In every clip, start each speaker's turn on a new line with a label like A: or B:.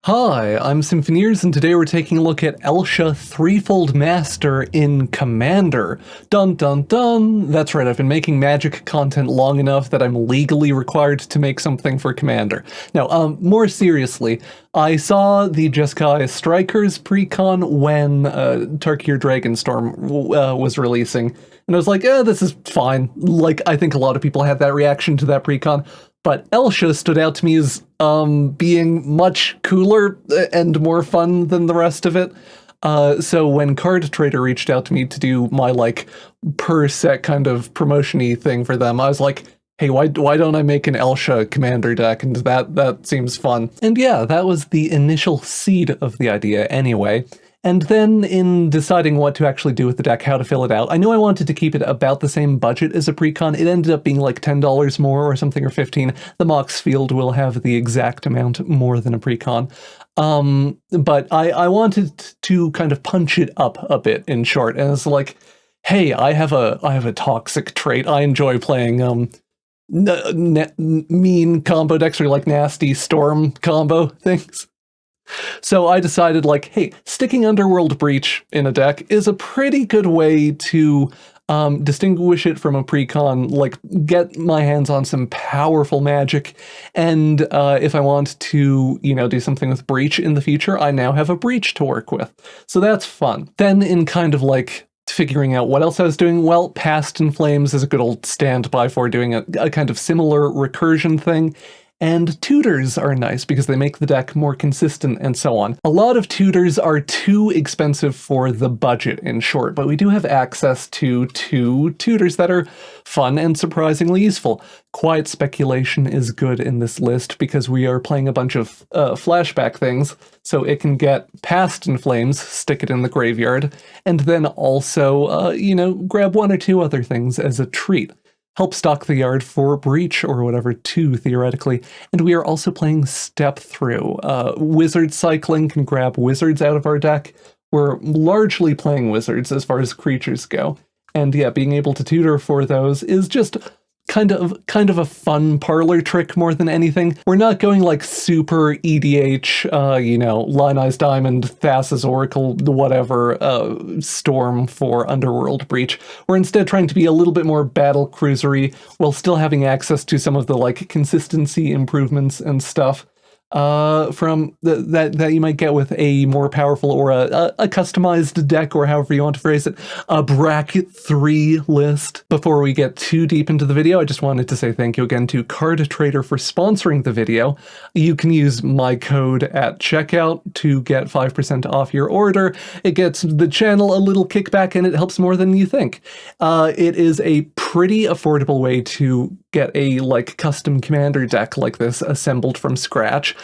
A: Hi, I'm Symphoneers, and today we're taking a look at Elsha Threefold Master in Commander. Dun dun dun! That's right, I've been making Magic content long enough that I'm legally required to make something for Commander. Now, more seriously, I saw the Jeskai Strikers precon when Tarkir Dragonstorm was releasing, and I was like, this is fine. Like, I think a lot of people had that reaction to that precon. But Elsha stood out to me as being much cooler and more fun than the rest of it. So when Card Trader reached out to me to do my, like, per-set kind of promotion-y thing for them, I was like, hey, why don't I make an Elsha commander deck? And that seems fun. And yeah, that was the initial seed of the idea anyway. And then in deciding what to actually do with the deck, how to fill it out, I knew I wanted to keep it about the same budget as a precon. It ended up being like $10 more or something, or $15. The Mox field will have the exact amount more than a precon. But I wanted to kind of punch it up a bit, in short. And it's like, hey, I have a toxic trait. I enjoy playing mean combo decks, or like nasty storm combo things. So I decided, like, hey, sticking Underworld Breach in a deck is a pretty good way to distinguish it from a precon, like, get my hands on some powerful magic, and if I want to, do something with Breach in the future, I now have a Breach to work with. So that's fun. Then in kind of, like, figuring out what else I was doing, well, Past in Flames is a good old standby for doing a kind of similar recursion thing. And tutors are nice because they make the deck more consistent and so on. A lot of tutors are too expensive for the budget, in short, but we do have access to 2 tutors that are fun and surprisingly useful. Quiet Speculation is good in this list because we are playing a bunch of flashback things, so it can get Past in Flames, stick it in the graveyard, and then also, grab 1 or 2 other things as a treat. Help stock the yard for Breach, or whatever, 2, theoretically. And we are also playing Step Through. Wizard cycling can grab wizards out of our deck. We're largely playing wizards as far as creatures go. And yeah, being able to tutor for those is just kind of a fun parlor trick more than anything. We're not going like super EDH, Line-Eyes Diamond, Thassa's Oracle, whatever, Storm for Underworld Breach. We're instead trying to be a little bit more battle cruisery while still having access to some of the like consistency improvements and stuff from that you might get with a more powerful or a customized deck, or however you want to phrase it, a bracket 3 list. Before we get too deep into the video, I just wanted to say thank you again to Card Trader for sponsoring the video. You can use my code at checkout to get 5% off your order. It gets the channel a little kickback, and it helps more than you think. It is a pretty affordable way to get a custom commander deck like this assembled from scratch.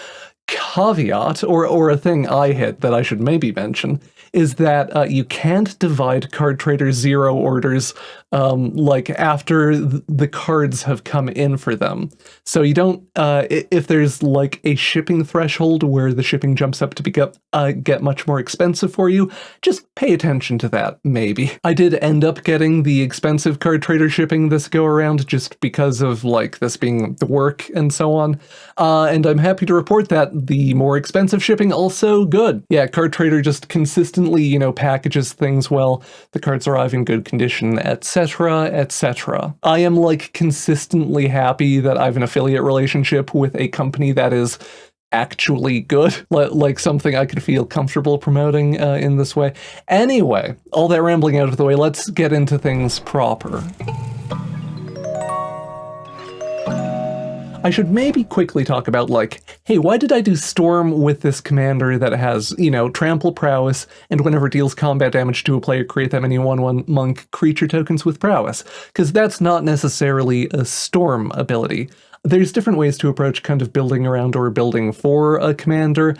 A: Caveat, or a thing I hit that I should maybe mention, is that you can't divide Card Trader 0 orders after the cards have come in for them. So you don't, if there's like a shipping threshold where the shipping jumps up to get much more expensive for you, just pay attention to that, maybe. I did end up getting the expensive Card Trader shipping this go around just because of this being the work and so on. And I'm happy to report that the more expensive shipping also good. Yeah, Card Trader just consistently, packages things well, the cards arrive in good condition, etc., etc. I am consistently happy that I have an affiliate relationship with a company that is actually good, like something I could feel comfortable promoting in this way. Anyway, all that rambling out of the way, let's get into things proper. I should maybe quickly talk about, hey, why did I do Storm with this commander that has, Trample Prowess, and whenever it deals combat damage to a player, create that many 1/1 monk creature tokens with Prowess? Because that's not necessarily a Storm ability. There's different ways to approach kind of building around or building for a commander.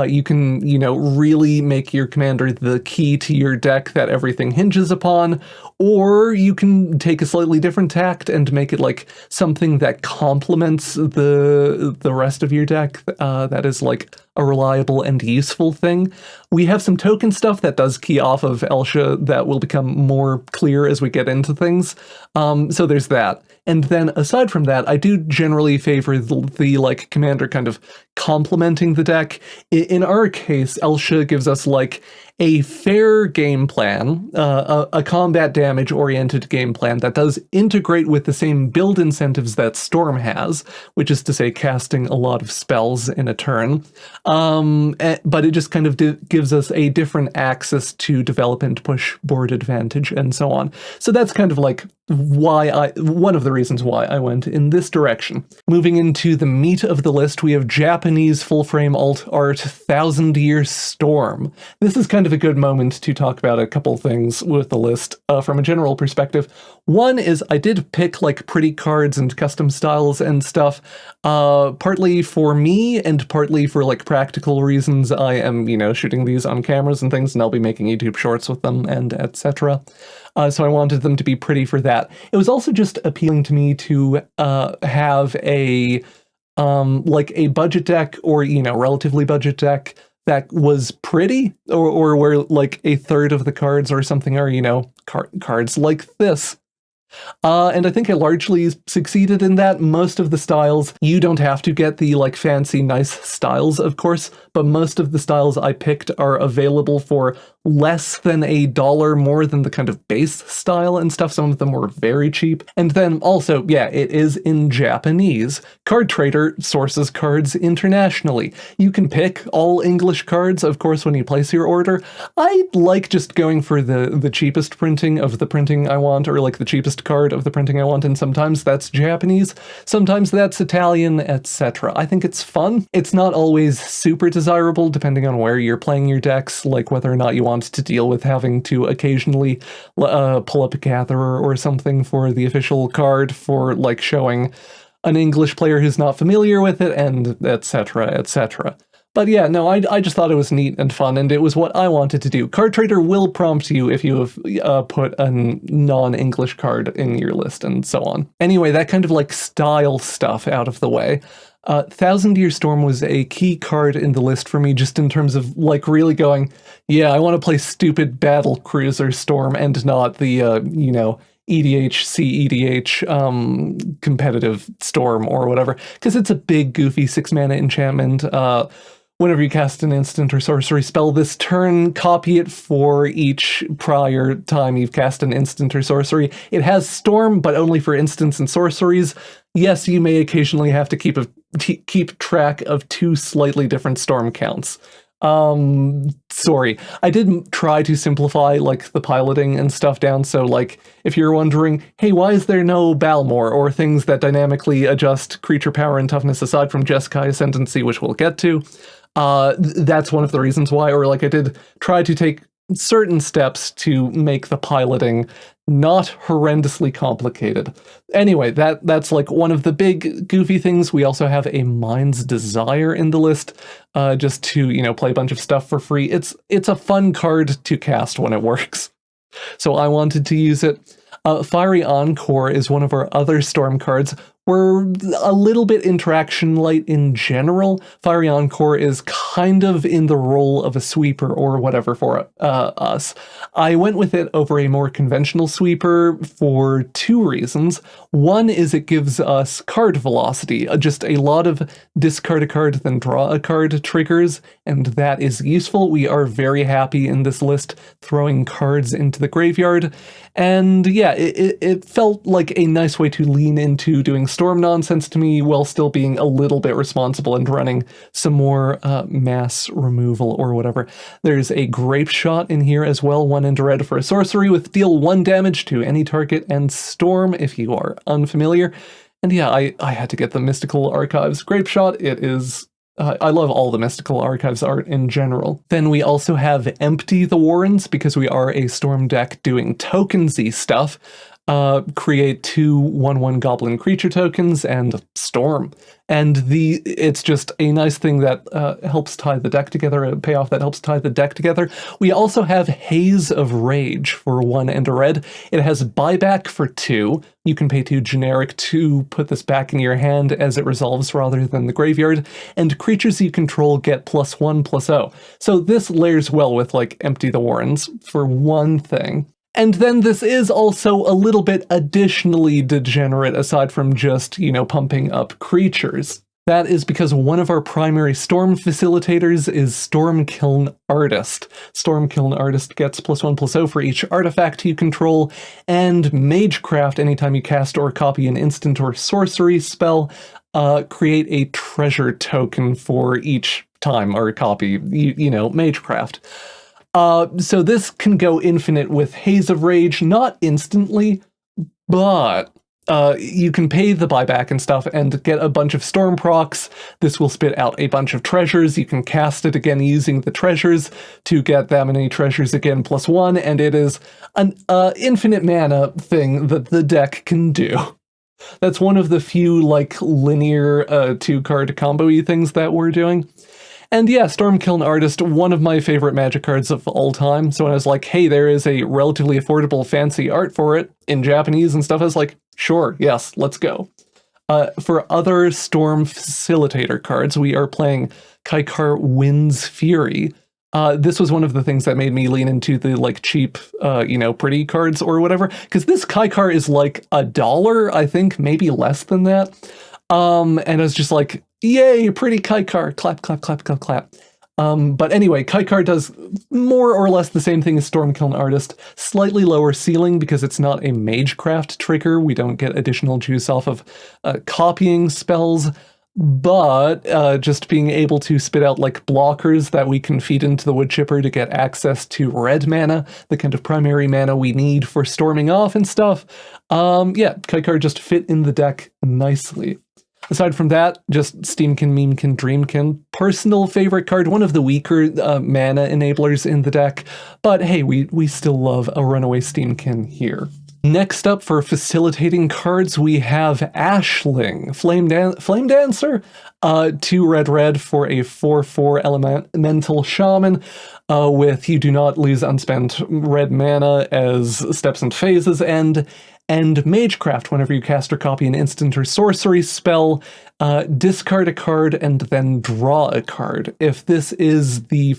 A: You can, really make your commander the key to your deck that everything hinges upon, or you can take a slightly different tact and make it something that complements the rest of your deck, that is a reliable and useful thing. We have some token stuff that does key off of Elsha that will become more clear as we get into things. So there's that. And then aside from that, I do generally favor the like commander kind of complementing the deck. In our case, Elsha gives us like a fair game plan, a combat damage oriented game plan that does integrate with the same build incentives that Storm has, which is to say casting a lot of spells in a turn. But it just kind of gives us a different axis to develop and push board advantage and so on. So that's kind of like one of the reasons why I went in this direction. Moving into the meat of the list, we have Japanese full-frame alt art 1000 Year Storm. This is kind of a good moment to talk about a couple things with the list from a general perspective. One is I did pick like pretty cards and custom styles and stuff, partly for me and partly for like practical reasons. I am, shooting these on cameras and things, and I'll be making YouTube shorts with them and etc. So I wanted them to be pretty for that. It was also just appealing to me to have a like a budget deck or, relatively budget deck that was pretty, or where like a third of the cards or something are, cards like this. And I think I largely succeeded in that. Most of the styles, you don't have to get the like fancy nice styles, of course, but most of the styles I picked are available for less than $1 more than the kind of base style and stuff. Some of them were very cheap. And then also, yeah, it is in Japanese. Card Trader sources cards internationally. You can pick all English cards, of course, when you place your order. I like just going for the cheapest printing of the printing I want, or like the cheapest card of the printing I want, and sometimes that's Japanese, sometimes that's Italian, etc. I think it's fun. It's not always super desirable depending on where you're playing your decks, like whether or not you want to deal with having to occasionally pull up a gatherer or something for the official card for like showing an English player who's not familiar with it, and etc, etc. But yeah, no, I just thought it was neat and fun, and it was what I wanted to do. Card Trader will prompt you if you have put a non-English card in your list and so on. Anyway, that kind of like style stuff out of the way. 1000 Year Storm was a key card in the list for me, just in terms of like really going, yeah, I want to play stupid battle cruiser Storm and not the, EDH, competitive Storm or whatever, because it's a big, goofy 6-mana enchantment. Whenever you cast an instant or sorcery spell this turn, copy it for each prior time you've cast an instant or sorcery. It has Storm, but only for instants and sorceries. Yes, you may occasionally have to keep track of 2 slightly different Storm counts. Sorry, I did try to simplify like the piloting and stuff down, so like if you're wondering, hey, why is there no Balmor or things that dynamically adjust creature power and toughness aside from Jeskai Ascendancy, which we'll get to, that's one of the reasons why. Or like I did try to take certain steps to make the piloting not horrendously complicated. Anyway, that's like one of the big goofy things. We also have a Mind's Desire in the list, just to, play a bunch of stuff for free. It's a fun card to cast when it works. So I wanted to use it. Fiery Encore is one of our other Storm cards. We're a little bit interaction light in general. Fiery Encore is kind of in the role of a sweeper or whatever for us. I went with it over a more conventional sweeper for 2 reasons. One is it gives us card velocity, just a lot of discard a card then draw a card triggers, and that is useful. We are very happy in this list throwing cards into the graveyard. And yeah, it felt like a nice way to lean into doing Storm nonsense to me while still being a little bit responsible and running some more mass removal or whatever. There's a Grape Shot in here as well, 1 and a red for a sorcery with deal 1 damage to any target and Storm if you are unfamiliar. And yeah, I had to get the Mystical Archives Grape Shot. It is... I love all the Mystical Archives art in general. Then we also have Empty the Warrens, because we are a Storm deck doing tokensy stuff. Create 2 1/1 Goblin creature tokens and Storm. And it's just a nice thing that helps tie the deck together, a payoff that helps tie the deck together. We also have Haze of Rage for 1 and a red. It has buyback for 2. You can pay 2 generic to put this back in your hand as it resolves rather than the graveyard, and creatures you control get +1/+0. So this layers well with like Empty the Warrens for one thing. And then this is also a little bit additionally degenerate aside from just, pumping up creatures. That is because one of our primary storm facilitators is Stormkiln Artist. Stormkiln Artist gets +1/+0 for each artifact you control, and Magecraft, anytime you cast or copy an instant or sorcery spell, create a treasure token for each time or copy, Magecraft. So this can go infinite with Haze of Rage, not instantly, but you can pay the buyback and stuff and get a bunch of storm procs. This will spit out a bunch of treasures. You can cast it again using the treasures to get that many treasures again +1, and it is an infinite mana thing that the deck can do. That's one of the few, linear 2-card combo-y things that we're doing. And yeah, Stormkiln Artist, one of my favorite Magic cards of all time. So when I was like, hey, there is a relatively affordable fancy art for it in Japanese and stuff, I was like, sure, yes, let's go. For other Storm Facilitator cards, we are playing Kaikar Wind's Fury. This was one of the things that made me lean into the cheap, pretty cards or whatever, because this Kaikar is $1, I think, maybe less than that. And I was just like, yay, pretty Kaikar, clap, clap, clap, clap, clap. But anyway, Kaikar does more or less the same thing as Stormkiln Artist, slightly lower ceiling because it's not a Magecraft trigger. We don't get additional juice off of copying spells, but just being able to spit out blockers that we can feed into the wood chipper to get access to red mana, the kind of primary mana we need for storming off and stuff. Yeah, Kaikar just fit in the deck nicely. Aside from that, just Steamkin, Memekin, Dreamkin. Personal favorite card, one of the weaker mana enablers in the deck, but hey, we still love a runaway Steamkin here. Next up for facilitating cards, we have Ashling, Flame Dancer, 2 red for a 4/4 elemental shaman, with you do not lose unspent red mana as steps and phases end, and Magecraft, whenever you cast or copy an instant or sorcery spell, discard a card and then draw a card. If this is the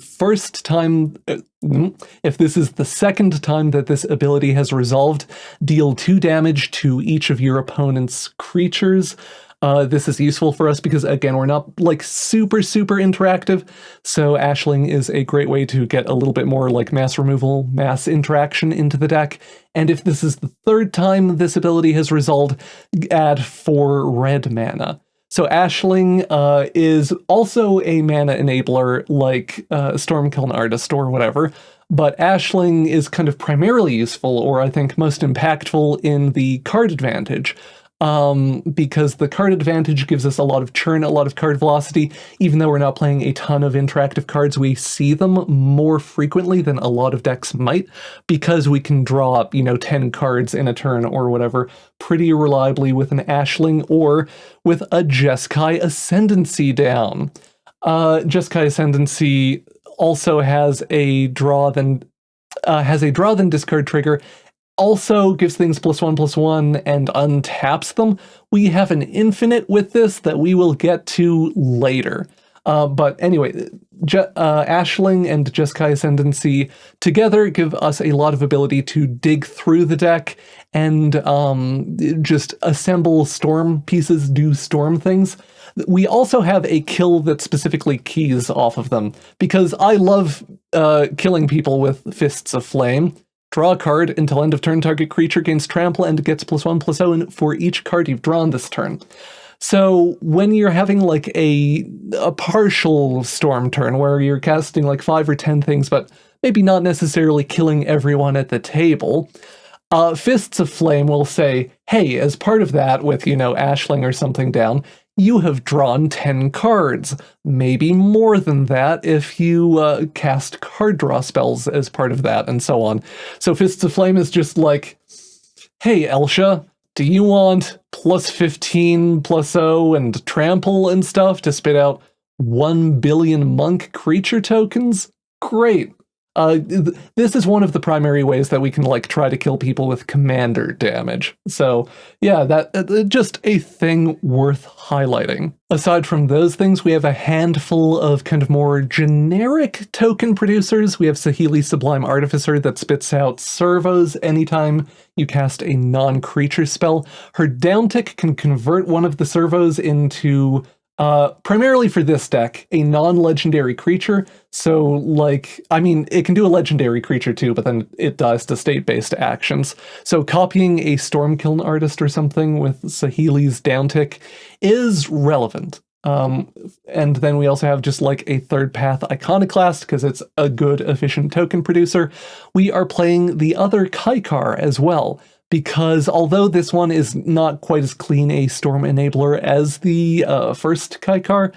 A: second time that this ability has resolved, deal 2 damage to each of your opponent's creatures. This is useful for us because, again, we're not super interactive, so Ashling is a great way to get a little bit more mass removal, mass interaction into the deck. And if this is the 3rd time this ability has resolved, add 4 red mana. So Ashling is also a mana enabler like Stormkiln Artist or whatever, but Ashling is kind of primarily useful, or I think most impactful, in the card advantage. Because the card advantage gives us a lot of churn, a lot of card velocity. Even though we're not playing a ton of interactive cards, we see them more frequently than a lot of decks might, because we can draw up, 10 cards in a turn or whatever pretty reliably with an Ashling or with a Jeskai Ascendancy down. Jeskai Ascendancy also has a draw then discard trigger, also gives things +1/+1 and untaps them. We have an infinite with this that we will get to later. But anyway, Ashling and Jeskai Ascendancy together give us a lot of ability to dig through the deck and just assemble storm pieces, do storm things. We also have a kill that specifically keys off of them, because I love killing people with Fists of Flame. Draw a card until end of turn, target creature gains trample and gets +1/+0 for each card you've drawn this turn. So when you're having a partial storm turn where you're casting 5 or 10 things, but maybe not necessarily killing everyone at the table, Fists of Flame will say, hey, as part of that with, Ashling or something down, you have drawn 10 cards, maybe more than that if you cast card draw spells as part of that, and so on. So Fists of Flame is just hey, Elsha, do you want +15/+0 and trample and stuff to spit out 1 billion monk creature tokens? Great. This is one of the primary ways that we can like try to kill people with commander damage. So yeah, that just a thing worth highlighting. Aside from those things, we have a handful of kind of more generic token producers. We have Saheeli Sublime Artificer that spits out servos anytime you cast a non-creature spell. Her downtick can convert one of the servos into, primarily for this deck, a non-legendary creature. So, like, I mean, it can do a legendary creature too, but then it dies to state-based actions. So copying a Stormkiln artist or something with Saheeli's downtick is relevant. And then we also have just like a third path Iconoclast, because it's a good, efficient token producer. We are playing the other Kaikar as well, because although this one is not quite as clean a Storm Enabler as the first Kaikar,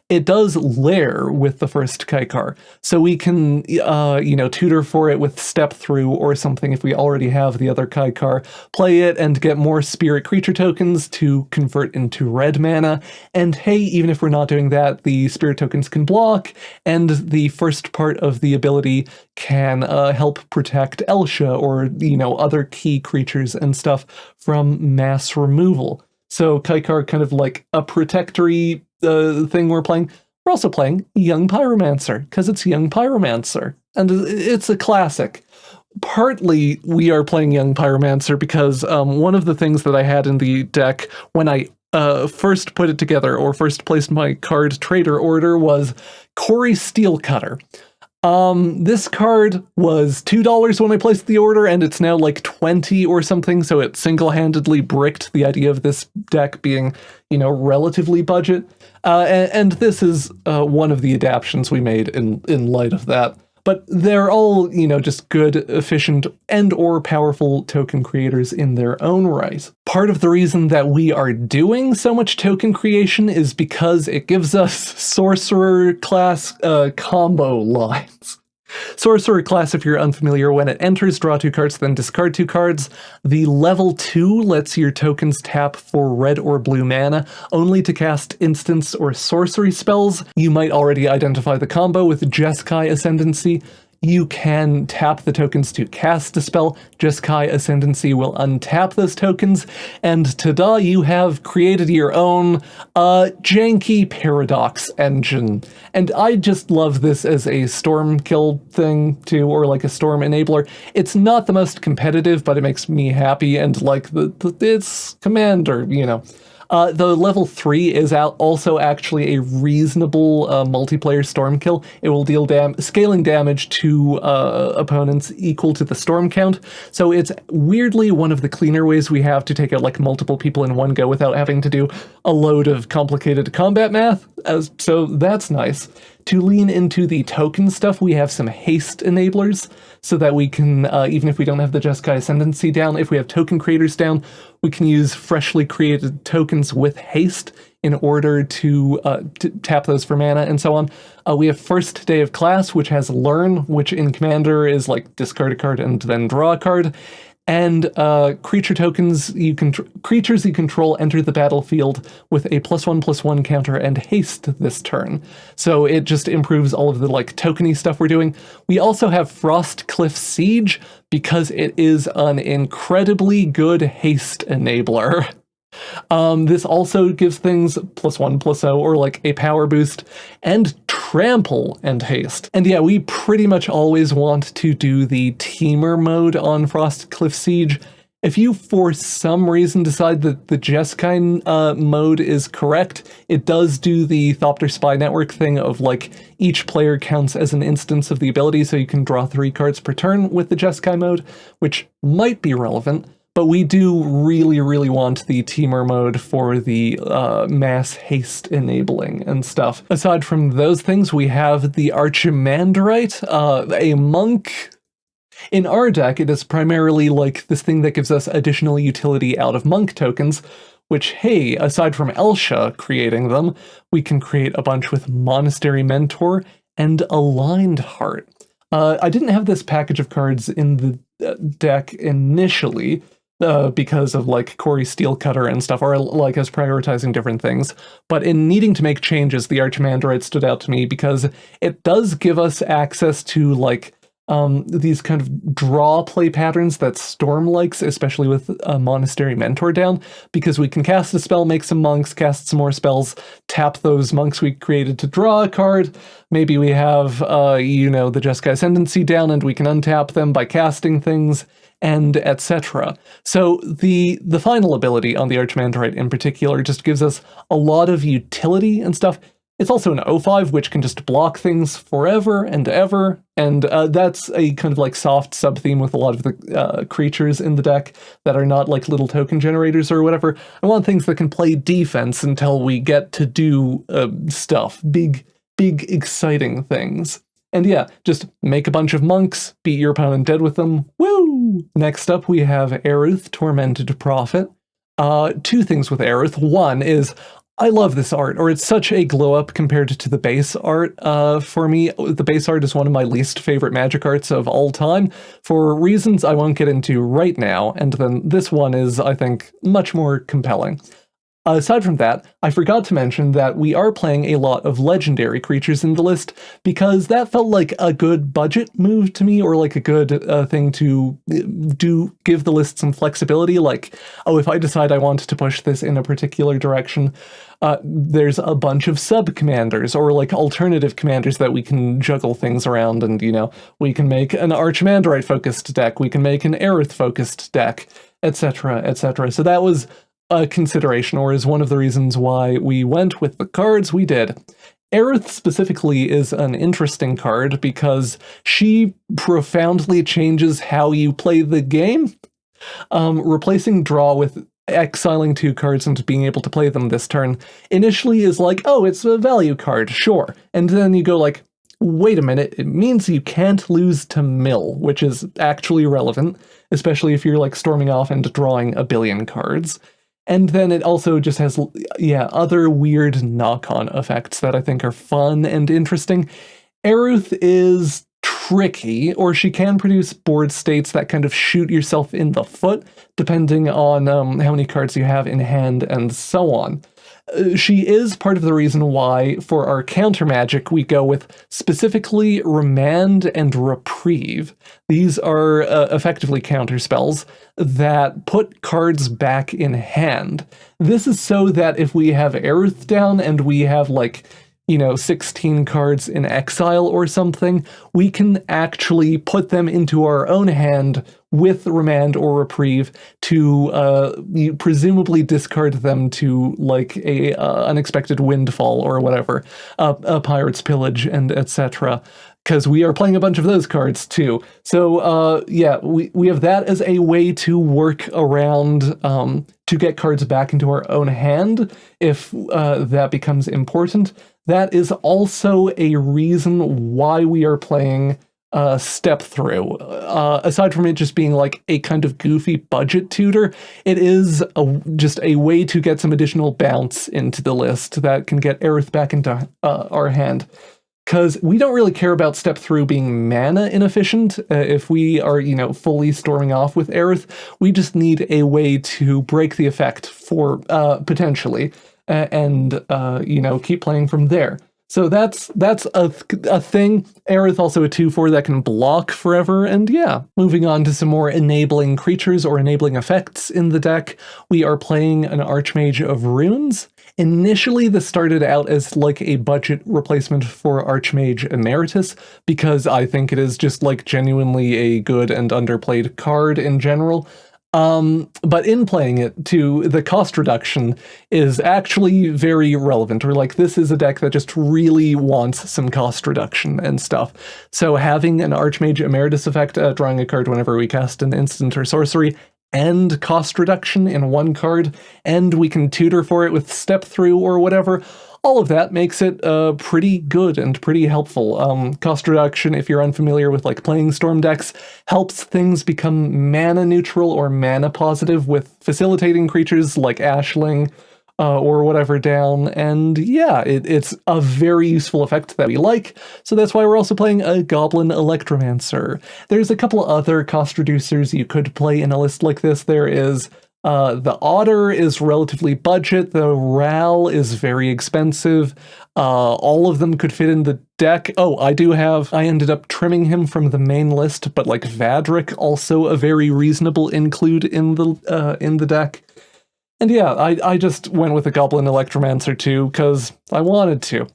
A: it does lair with the first Kaikar. So we can, tutor for it with Step Through or something if we already have the other Kaikar, play it and get more Spirit Creature tokens to convert into red mana. And hey, even if we're not doing that, the Spirit tokens can block, and the first part of the ability can help protect Elsha or, other key creatures and stuff from mass removal. So Kaikar kind of like a protectory thing we're playing. We're also playing Young Pyromancer, because it's Young Pyromancer, and it's a classic. Partly we are playing Young Pyromancer because one of the things that I had in the deck when I first put it together, or first placed my card trader order, was Corey Steelcutter. This card was $2 when I placed the order, and it's now like 20 or something, so it single-handedly bricked the idea of this deck being, relatively budget. And this is one of the adaptions we made in light of that. But they're all, just good, efficient, and or powerful token creators in their own right. Part of the reason that we are doing so much token creation is because it gives us Sorcerer class combo lines. Sorcerer class, if you're unfamiliar, when it enters, draw 2 cards, then discard 2 cards. The level 2 lets your tokens tap for red or blue mana, only to cast instance or sorcery spells. You might already identify the combo with Jeskai Ascendancy. You can tap the tokens to cast a spell. Jeskai Ascendancy will untap those tokens, and ta-da, you have created your own janky paradox engine. And I just love this as a storm kill thing too, or like a storm enabler. It's not the most competitive, but it makes me happy, and like it's commander, The level 3 is also actually a reasonable multiplayer storm kill. It will deal scaling damage to opponents equal to the storm count, so it's weirdly one of the cleaner ways we have to take out like multiple people in one go without having to do a load of complicated combat math, so that's nice. To lean into the token stuff, we have some haste enablers, so that we can, even if we don't have the Jeskai Ascendancy down, if we have token creators down, we can use freshly created tokens with haste in order to tap those for mana and so on. We have First Day of Class, which has Learn, which in Commander is like discard a card and then draw a card. And creature tokens creatures you control enter the battlefield with a +1/+1 counter and haste this turn. So it just improves all of the like tokeny stuff we're doing. We also have Frostcliff Siege because it is an incredibly good haste enabler. This also gives things +1/+0 or like a power boost, and trample and haste. And yeah, we pretty much always want to do the teamer mode on Frostcliff Siege. If you for some reason decide that the Jeskai mode is correct, it does do the Thopter Spy Network thing of like each player counts as an instance of the ability, so you can draw 3 cards per turn with the Jeskai mode, which might be relevant. But we do really, really want the teamer mode for the mass haste enabling and stuff. Aside from those things, we have the Archimandrite, a monk. In our deck, it is primarily like this thing that gives us additional utility out of monk tokens, which, hey, aside from Elsha creating them, we can create a bunch with Monastery Mentor and Aligned Heart. I didn't have this package of cards in the deck initially, because of like Corey Steelcutter and stuff, or like us prioritizing different things. But in needing to make changes, the Archimandrite stood out to me because it does give us access to like these kind of draw play patterns that Storm likes, especially with a Monastery Mentor down, because we can cast a spell, make some monks, cast some more spells, tap those monks we created to draw a card. Maybe we have, the Jeskai Ascendancy down, and we can untap them by casting things, and etc. So the final ability on the Archimandrite in particular just gives us a lot of utility and stuff. It's also an O5, which can just block things forever and ever, and that's a kind of like soft sub-theme with a lot of the creatures in the deck that are not like little token generators or whatever. I want things that can play defense until we get to do stuff, big, exciting things. And yeah, just make a bunch of monks, beat your opponent dead with them, woo! Next up we have Aruth, Tormented Prophet. Two things with Aruth. One is, I love this art, or it's such a glow-up compared to the base art. For me, the base art is one of my least favorite Magic arts of all time, for reasons I won't get into right now, and then this one is, I think, much more compelling. Aside from that, I forgot to mention that we are playing a lot of legendary creatures in the list, because that felt like a good budget move to me, or like a good thing to give the list some flexibility, like, oh, if I decide I want to push this in a particular direction, there's a bunch of sub-commanders, or like alternative commanders that we can juggle things around, and, we can make an Archimandrite-focused deck, we can make an Aerith-focused deck, etc., etc. So that was a consideration, or is one of the reasons why we went with the cards we did. Aerith specifically is an interesting card because she profoundly changes how you play the game. Replacing draw with exiling 2 cards and being able to play them this turn initially is like, oh, it's a value card, sure. And then you go like, wait a minute, it means you can't lose to mill, which is actually relevant, especially if you're like storming off and drawing a billion cards. And then it also just has, other weird knock-on effects that I think are fun and interesting. Aruth is tricky, or she can produce board states that kind of shoot yourself in the foot, depending on how many cards you have in hand and so on. She is part of the reason why, for our counter magic, we go with specifically Remand and Reprieve. These are effectively counter spells that put cards back in hand. This is so that if we have Aruth down and we have, 16 cards in exile or something, we can actually put them into our own hand with Remand or Reprieve to presumably discard them to a unexpected windfall or whatever, a pirate's pillage and etc. Because we are playing a bunch of those cards too. So we have that as a way to work around to get cards back into our own hand if that becomes important. That is also a reason why we are playing Step Through. Aside from it just being like a kind of goofy budget tutor, it is just a way to get some additional bounce into the list that can get Aerith back into our hand. Because we don't really care about Step Through being mana inefficient if we are, fully storming off with Aerith. We just need a way to break the effect for potentially, and keep playing from there. So that's a thing. Aerith also a 2/4 that can block forever, and moving on to some more enabling creatures or enabling effects in the deck, we are playing an Archmage of Runes. Initially, this started out as like a budget replacement for Archmage Emeritus, because I think it is just like genuinely a good and underplayed card in general. But in playing it, too, the cost reduction is actually very relevant, or like this is a deck that just really wants some cost reduction and stuff. So having an Archmage Emeritus effect, drawing a card whenever we cast an instant or sorcery, and cost reduction in one card, and we can tutor for it with Step Through or whatever, all of that makes it pretty good and pretty helpful. Cost reduction, if you're unfamiliar with like playing Storm decks, helps things become mana neutral or mana positive with facilitating creatures like Ashling or whatever down, and it's a very useful effect that we like, so that's why we're also playing a Goblin Electromancer. There's a couple other cost reducers you could play in a list like this. There is The Otter is relatively budget. The Ral is very expensive. All of them could fit in the deck. Oh, I ended up trimming him from the main list, but like Vadric, also a very reasonable include in the deck. And yeah, I just went with a Goblin Electromancer too, because I wanted to.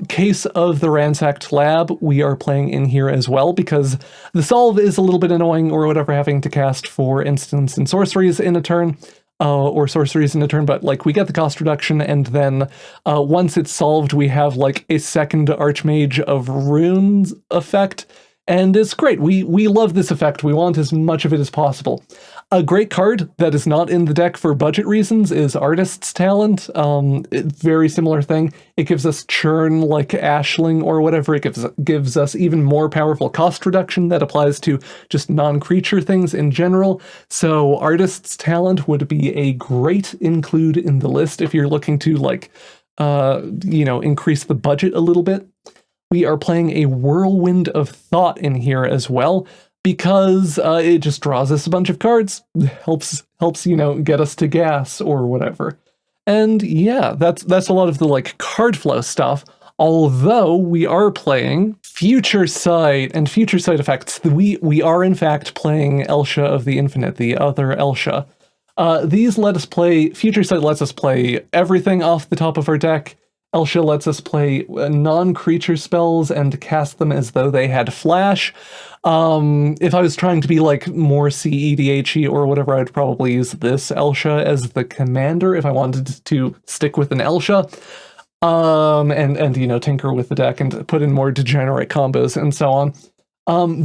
A: Case of the Ransacked Lab, we are playing in here as well, because the solve is a little bit annoying or whatever, having to cast 4 instants and sorceries in a turn, but like we get the cost reduction, and then once it's solved, we have like a second Archmage of Runes effect, and it's great. We love this effect. We want as much of it as possible. A great card that is not in the deck for budget reasons is Artist's Talent. Very similar thing. It gives us churn like Ashling or whatever. It gives us even more powerful cost reduction that applies to just non-creature things in general. So Artist's Talent would be a great include in the list if you're looking to like, increase the budget a little bit. We are playing a Whirlwind of Thought in here as well, because it just draws us a bunch of cards, helps get us to gas or whatever. And yeah, that's a lot of the like card flow stuff. Although we are playing Future Sight and Future Sight effects. We are in fact playing Elsha of the Infinite, the other Elsha. These let us play. Future Sight lets us play everything off the top of our deck. Elsha lets us play non-creature spells and cast them as though they had flash. If I was trying to be like more CEDHE or whatever, I'd probably use this Elsha as the commander if I wanted to stick with an Elsha. And tinker with the deck and put in more degenerate combos and so on.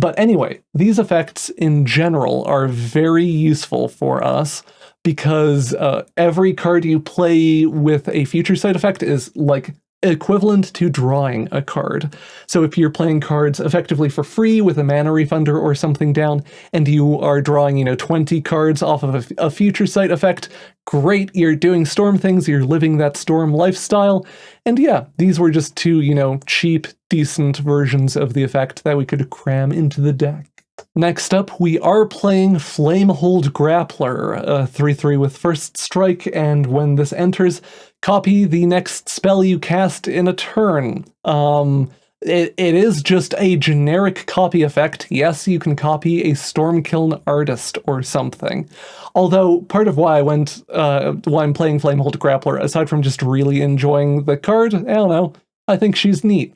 A: But anyway, these effects in general are very useful for us, because every card you play with a Future Sight effect is like equivalent to drawing a card. So if you're playing cards effectively for free with a mana refunder or something down, and you are drawing, 20 cards off of a Future Sight effect, great, you're doing Storm things, you're living that Storm lifestyle. And yeah, these were just 2, cheap, decent versions of the effect that we could cram into the deck. Next up, we are playing Flamehold Grappler, a 3/3 with first strike, and when this enters, copy the next spell you cast in a turn. It is just a generic copy effect. Yes, you can copy a Stormkiln Artist or something. Although, part of why I'm playing Flamehold Grappler, aside from just really enjoying the card, I don't know, I think she's neat.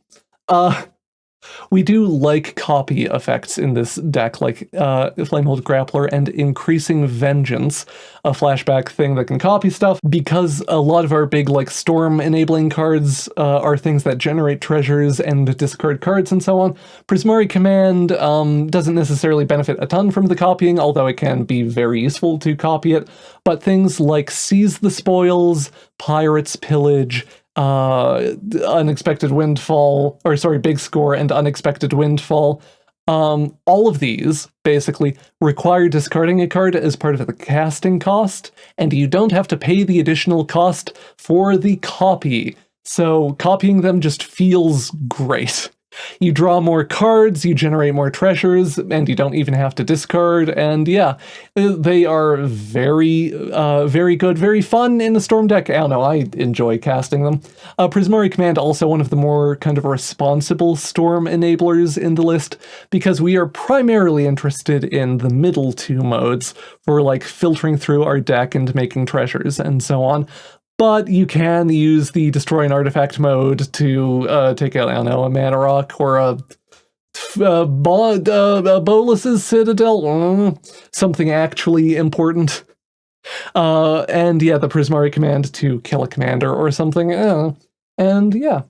A: We do like copy effects in this deck, like Flamehold Grappler and Increasing Vengeance, a flashback thing that can copy stuff, because a lot of our big like Storm-enabling cards are things that generate treasures and discard cards and so on. Prismari Command doesn't necessarily benefit a ton from the copying, although it can be very useful to copy it, but things like Seize the Spoils, Pirate's Pillage, Unexpected Windfall, Big Score and Unexpected Windfall. All of these basically require discarding a card as part of the casting cost, and you don't have to pay the additional cost for the copy. So copying them just feels great. You draw more cards, you generate more treasures, and you don't even have to discard, and yeah, they are very, very good, very fun in the Storm deck. I don't know, I enjoy casting them. Prismari Command, also one of the more kind of responsible Storm enablers in the list, because we are primarily interested in the middle 2 modes for like filtering through our deck and making treasures and so on. But you can use the Destroy an Artifact mode to take out, I don't know, a Mana Rock or a Bolas's Citadel, something actually important. And yeah, the Prismari Command to kill a commander or something. And yeah,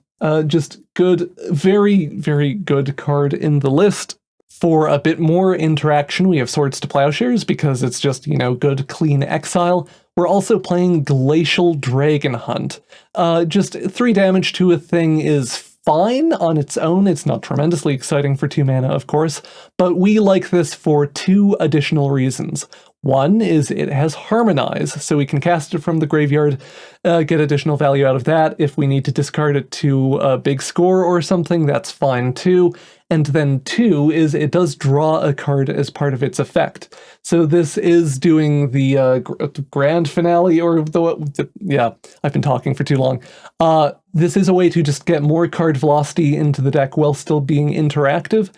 A: just good, very, very good card in the list. For a bit more interaction, we have Swords to Plowshares, because it's just, good, clean exile. We're also playing Glacial Dragon Hunt. Just 3 damage to a thing is fine on its own. It's not tremendously exciting for 2 mana, of course, but we like this for 2 additional reasons. One is it has Harmonize, so we can cast it from the graveyard, get additional value out of that. If we need to discard it to a big score or something, that's fine too. And then 2 is it does draw a card as part of its effect. So this is doing the grand finale, or yeah, I've been talking for too long. This is a way to just get more card velocity into the deck while still being interactive.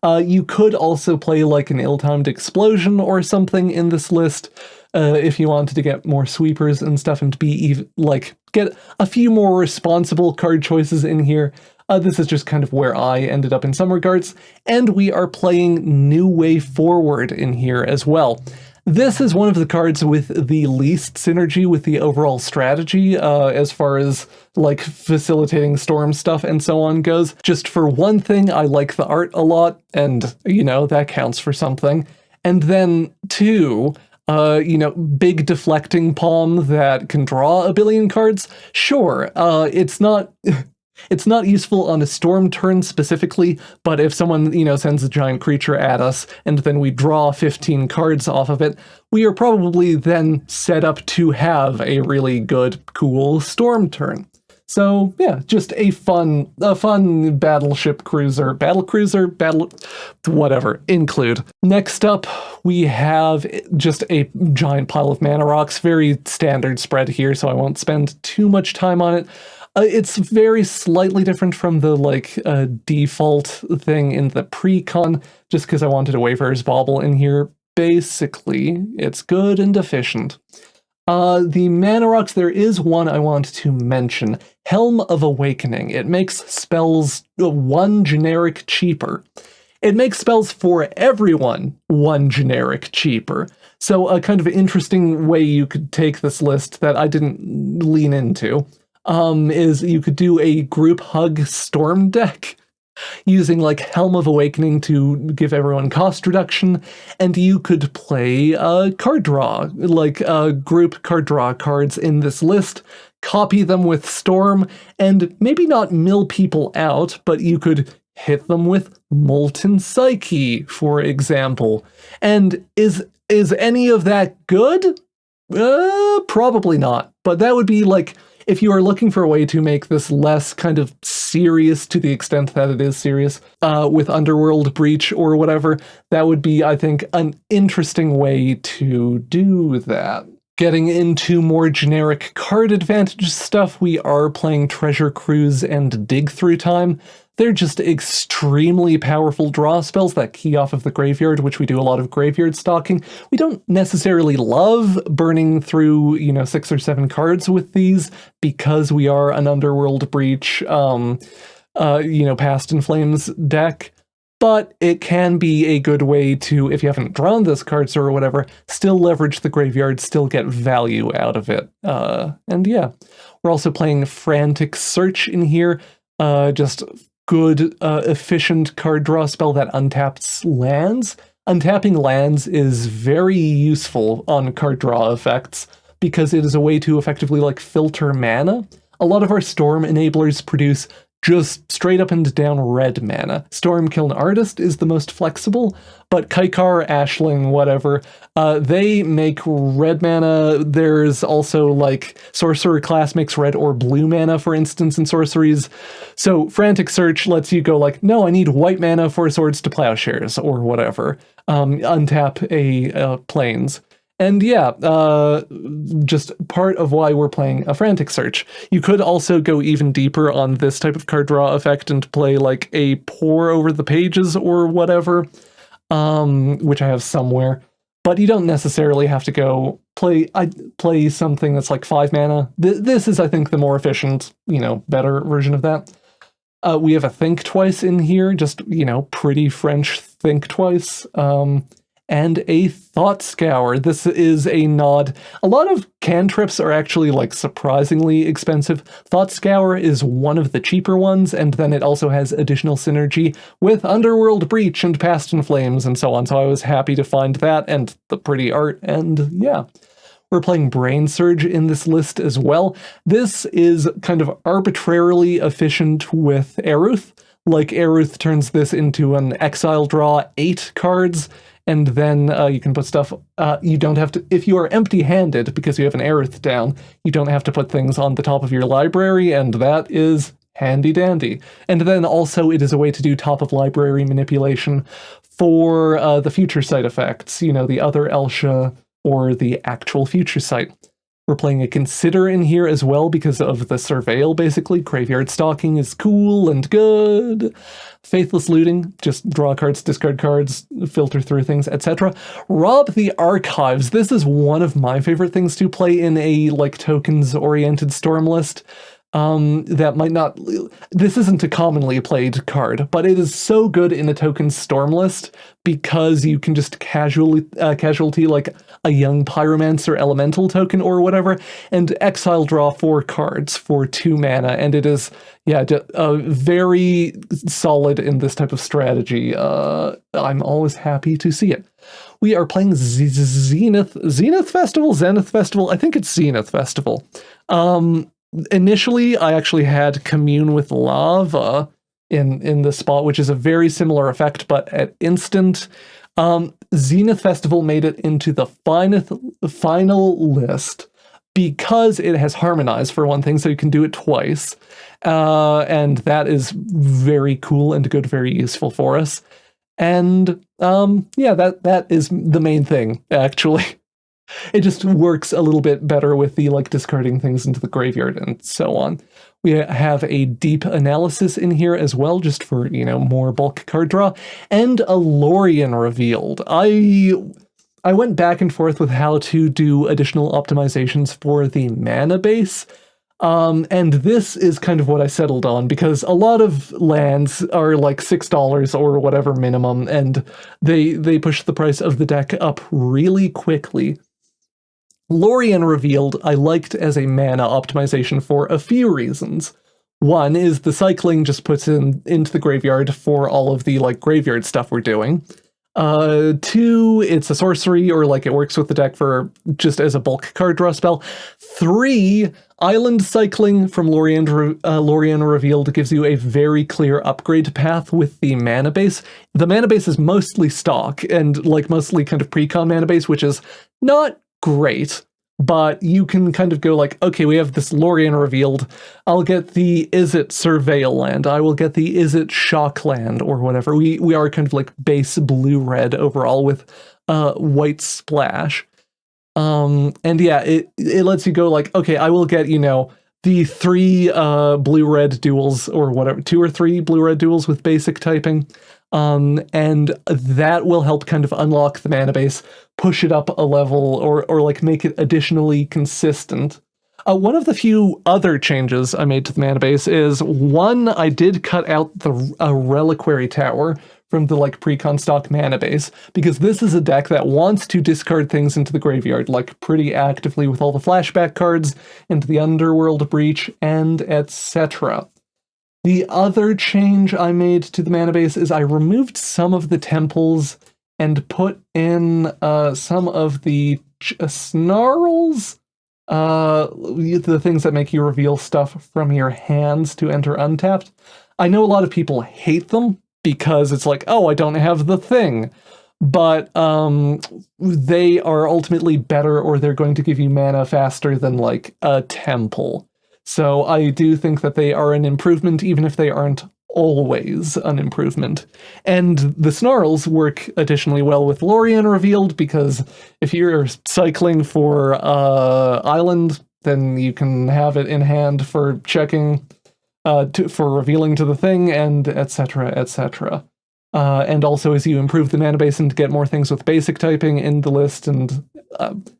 A: You could also play like an ill-timed explosion or something in this list, if you wanted to get more sweepers and stuff and be get a few more responsible card choices in here. This is just kind of where I ended up in some regards, and we are playing New Way Forward in here as well. This is one of the cards with the least synergy with the overall strategy, as far as like facilitating storm stuff and so on goes. Just for one thing, I like the art a lot, and you know, that counts for something. And then 2, big deflecting palm that can draw a billion cards. Sure, it's not it's not useful on a storm turn specifically, but if someone, sends a giant creature at us and then we draw 15 cards off of it, we are probably then set up to have a really good, cool storm turn. So yeah, just a fun battleship cruiser, whatever, include. Next up, we have just a giant pile of mana rocks, very standard spread here, so I won't spend too much time on it. It's very slightly different from the default thing in the pre-con, just because I wanted a Wayfarer's Bauble in here. Basically, it's good and efficient. The mana rocks, there is one I want to mention. Helm of Awakening. It makes spells 1 generic cheaper. It makes spells for everyone 1 generic cheaper. So a kind of interesting way you could take this list that I didn't lean into is you could do a group hug storm deck using like Helm of Awakening to give everyone cost reduction, and you could play card draw, like group card draw cards in this list, copy them with Storm, and maybe not mill people out, but you could hit them with Molten Psyche, for example. And is any of that good? Probably not, but that would be like, if you are looking for a way to make this less kind of serious to the extent that it is serious, with Underworld Breach or whatever, that would be, I think, an interesting way to do that. Getting into more generic card advantage stuff, we are playing Treasure Cruise and Dig Through Time. They're just extremely powerful draw spells that key off of the graveyard, which we do a lot of graveyard stalking. We don't necessarily love burning through, 6 or 7 cards with these, because we are an Underworld Breach, Past in Flames deck. But it can be a good way to, if you haven't drawn this card or whatever, still leverage the graveyard, still get value out of it. And yeah, we're also playing Frantic Search in here, just good, efficient card draw spell that untaps lands. Untapping lands is very useful on card draw effects, because it is a way to effectively filter mana. A lot of our Storm enablers produce just straight up and down red mana. Stormkiln Artist is the most flexible, but Kaikar, Ashling, whatever, they make red mana. There's also Sorcerer class makes red or blue mana, for instance, in sorceries. So Frantic Search lets you go no, I need white mana for Swords to Plowshares or whatever. Untap a plains. And yeah, just part of why we're playing a Frantic Search. You could also go even deeper on this type of card draw effect and play a Pore Over the Pages or whatever, which I have somewhere. But you don't necessarily have to go play something that's 5 mana. This is, I think, the more efficient, better version of that. We have a Think Twice in here, just, pretty French Think Twice. And a Thought Scour. This is a nod. A lot of cantrips are actually surprisingly expensive. Thought Scour is one of the cheaper ones, and then it also has additional synergy with Underworld Breach and Past in Flames and so on, so I was happy to find that and the pretty art, and yeah. We're playing Brain Surge in this list as well. This is kind of arbitrarily efficient with Eruth. like Aruth turns this into an exile draw 8 cards, and then you can put stuff, you don't have to, if you are empty-handed because you have an Aruth down, you don't have to put things on the top of your library, and that is handy-dandy. And then also it is a way to do top-of-library manipulation for the future sight effects, you know, the other Elsha or the actual future sight. We're playing a Consider in here as well because of the Surveil, basically. Graveyard Stalking is cool and good. Faithless Looting, just draw cards, discard cards, filter through things, etc. Rob the Archives. This is one of my favorite things to play in a, like, tokens-oriented Storm list. That might not... This isn't a commonly played card, but it is so good in a token Storm list because you can just casualty like a young Pyromancer Elemental token or whatever, and exile draw 4 cards for 2 mana, and it is, yeah, very solid in this type of strategy. I'm always happy to see it. We are playing Zenith Festival? I think it's Zenith Festival. Initially, I actually had Commune with Lava in the spot, which is a very similar effect, but at instant. Zenith Festival made it into the final list because it has Harmonize, for one thing, so you can do it twice. And that is very cool and good, very useful for us. And yeah, that is the main thing, actually. It just works a little bit better with the, like, discarding things into the graveyard and so on. We have a Deep Analysis in here as well, just for, you know, more bulk card draw, and a Lorien Revealed. I went back and forth with how to do additional optimizations for the mana base, and this is kind of what I settled on, because a lot of lands are like $6 or whatever minimum, and they push the price of the deck up really quickly. Lorien Revealed I liked as a mana optimization for a few reasons. One is the cycling just puts into the graveyard for all of the, like, graveyard stuff we're doing. 2, it's a sorcery, or, like, it works with the deck for just as a bulk card draw spell. 3, island cycling from Lorien Revealed gives you a very clear upgrade path with the mana base. The mana base is mostly stock, and, like, mostly kind of pre-con mana base, which is not great, but you can kind of go like, okay, we have this Lorien Revealed, I'll get the Is It Surveil land, I will get the Is It Shock land, or whatever. We are kind of like base blue-red overall with white splash. And yeah, it lets you go like, okay, I will get, you know, the 3 blue-red duels, or whatever, 2 or 3 blue-red duels with basic typing. And that will help kind of unlock the mana base, push it up a level, or like make it additionally consistent. One of the few other changes I made to the mana base is, one, I did cut out the Reliquary Tower from the, like, pre-con stock mana base, because this is a deck that wants to discard things into the graveyard, like, pretty actively with all the flashback cards, into the Underworld Breach, and etc. The other change I made to the mana base is I removed some of the temples and put in some of the snarls, the things that make you reveal stuff from your hands to enter untapped. I know a lot of people hate them because it's like, oh, I don't have the thing. But they are ultimately better, or they're going to give you mana faster than, like, a temple. So I do think that they are an improvement, even if they aren't always an improvement. And the snarls work additionally well with Lorien Revealed, because if you're cycling for Island, then you can have it in hand for checking, for revealing to the thing, and etc., etc. And also as you improve the mana base and get more things with basic typing in the list, and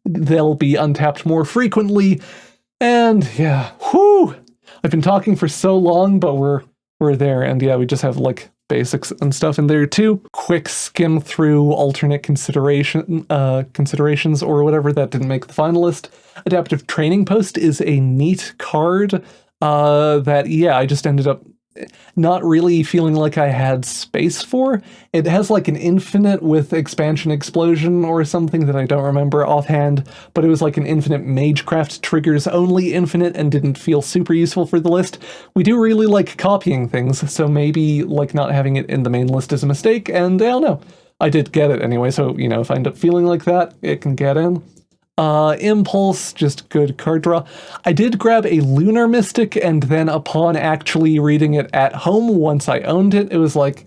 A: they'll be untapped more frequently. And yeah, whew! I've been talking for so long, but we're there, and yeah, we just have, like, basics and stuff in there too. Quick skim through alternate considerations or whatever that didn't make the finalist. Adaptive Training Post is a neat card that, yeah, I just ended up not really feeling like I had space for. It has like an infinite with expansion explosion or something that I don't remember offhand, but it was like an infinite Magecraft triggers only infinite and didn't feel super useful for the list. We do really like copying things, so maybe like not having it in the main list is a mistake, and I don't know. I did get it anyway, so, you know, if I end up feeling like that, it can get in. Impulse, just good card draw. I did grab a Lunar Mystic, and then upon actually reading it at home, once I owned it, it was like,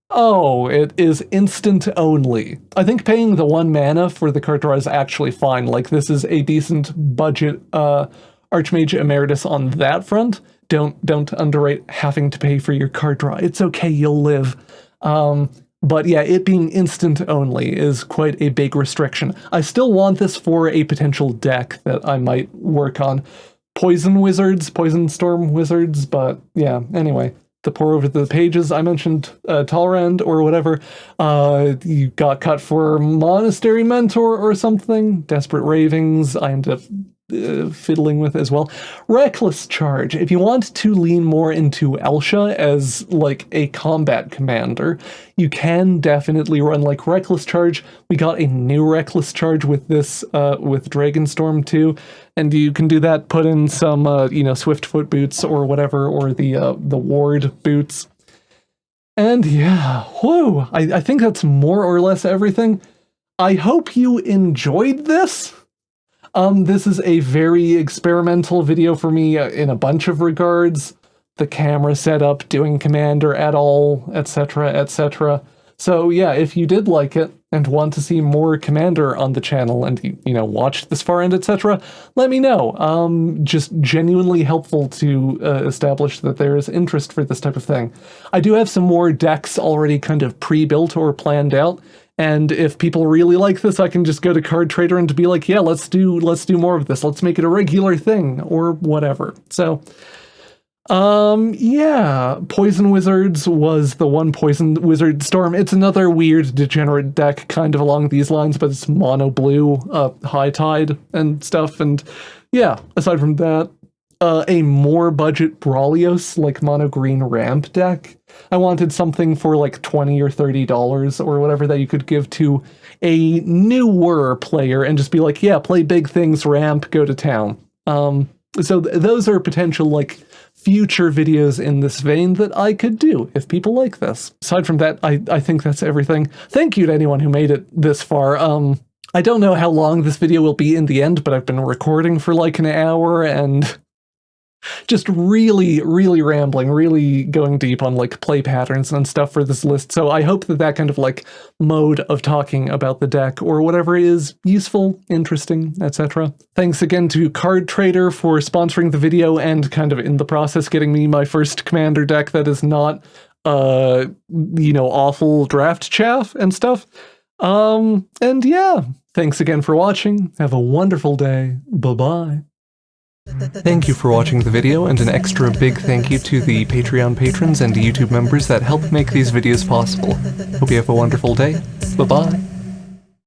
A: oh, it is instant only. I think paying the 1 mana for the card draw is actually fine. Like, this is a decent budget Archmage Emeritus on that front. Don't underrate having to pay for your card draw. It's okay, you'll live. But yeah, it being instant only is quite a big restriction. I still want this for a potential deck that I might work on. Poison Wizards, Poison Storm Wizards, but yeah, anyway. To pour over the pages, I mentioned Talrand or whatever. You got cut for Monastery Mentor or something. Desperate Ravings, I ended up fiddling with as well. Reckless Charge. If you want to lean more into Elsha as like a combat commander, you can definitely run like Reckless Charge. We got a new Reckless Charge with this, with Dragonstorm too, and you can do that, put in some, you know, Swiftfoot boots or whatever, or the Ward boots. And yeah, whew, I think that's more or less everything. I hope you enjoyed this. This is a very experimental video for me in a bunch of regards. The camera setup, doing Commander at all, etc., etc. So yeah, if you did like it and want to see more Commander on the channel and, you know, watched this far end, etc., let me know. Just genuinely helpful to establish that there is interest for this type of thing. I do have some more decks already kind of pre-built or planned out. And if people really like this, I can just go to Card Trader and be like, yeah, let's do more of this. Let's make it a regular thing or whatever. So, yeah, Poison Wizards was the one Poison Wizard Storm. It's another weird degenerate deck kind of along these lines, but it's mono blue, high tide and stuff. And yeah, aside from that, a more budget Brawlios, like mono green ramp deck. I wanted something for like $20 or $30 or whatever that you could give to a newer player and just be like, yeah, play big things, ramp, go to town. So those are potential like future videos in this vein that I could do if people like this. Aside from that, I think that's everything. Thank you to anyone who made it this far. I don't know how long this video will be in the end, but I've been recording for like an hour and just really rambling, really going deep on like play patterns and stuff for this list. So I hope that that kind of like mode of talking about the deck or whatever is useful, interesting, etc. Thanks again to Card Trader for sponsoring the video and kind of in the process getting me my first Commander deck that is not, you know, awful draft chaff and stuff. And yeah, thanks again for watching. Have a wonderful day. Bye-bye. Thank you for watching the video, and an extra big thank you to the Patreon patrons and YouTube members that help make these videos possible. Hope you have a wonderful day. Bye-bye.